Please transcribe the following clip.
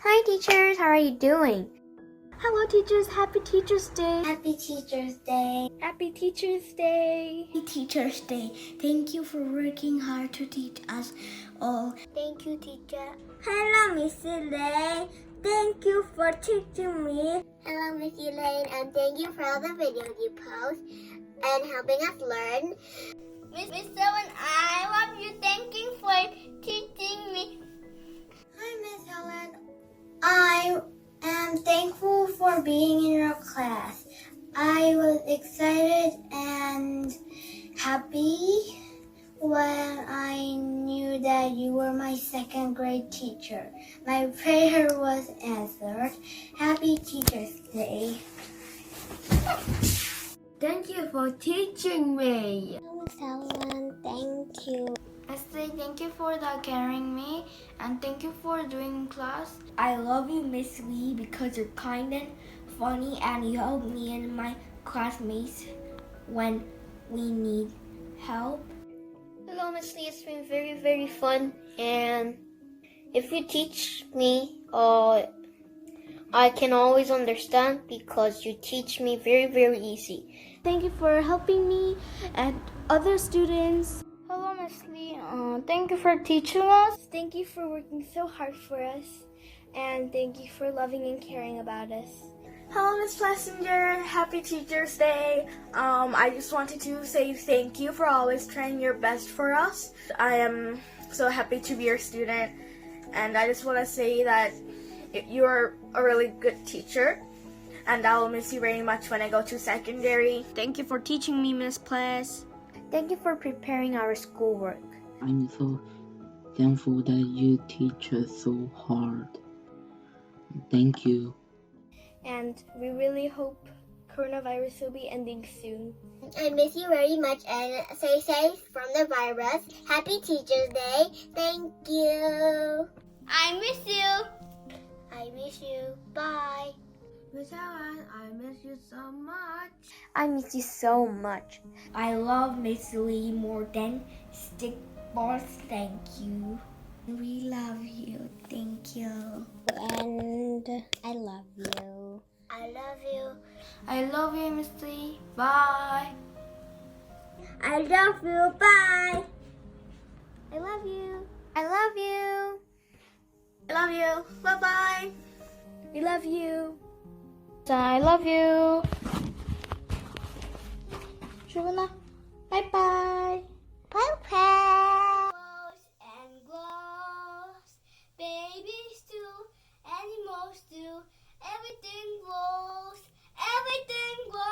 Hi teachers, how are you doing? Hello teachers, happy Teachers Day. Happy Teachers Day. Happy Teachers Day. Happy Teachers Day. Thank you for working hard to teach us all. Thank you, teacher. Hello, Miss Elaine. Thank you for teaching me. Hello, Miss Elaine, and thank you for all the videos you post and helping us learn. Miss Ellen, I love you. Thank you for teaching me. Hi, Miss Helen. I am thankful for being in your class. I was excited and happy when I knew that you were my second grade teacher. My prayer was answered. Happy Teachers Day. Thank you for teaching me. Miss Helen, thank you. I say thank you for carrying me and thank you for doing class. I love you, Miss Lee, because you're kind and funny and you help me and my classmates when we need help. Hello, Miss Lee. It's been very, very fun. And if you teach me, I can always understand because you teach me very, very easy. Thank you for helping me and other students. Hello, Miss Lee. Thank you for teaching us. Thank you for working so hard for us. And thank you for loving and caring about us. Hello, Miss Plessinger. Happy Teachers Day. I just wanted to say thank you for always trying your best for us. I am so happy to be your student, and I just want to say that you're a really good teacher, and I will miss you very much when I go to secondary. Thank you for teaching me, Miss Pless. Thank you for preparing our schoolwork. I'm so thankful that you teach us so hard. Thank you. And we really hope coronavirus will be ending soon. I miss you very much and stay safe from the virus. Happy Teachers Day. Thank you. I miss you. I miss you. Bye. Miss Helen, I miss you so much. I miss you so much. I love Miss Lee more than stick balls. Thank you. We love you. Thank you. And I love you. I love you. I love you, Miss Lee. Bye. I love you. Bye. I love you. I love you. I love you. Bye-bye. We love you. I love you. 출근아. Bye-bye. Bye-bye. And glows. Babies do. Animals do. Everything glows. Everything glows.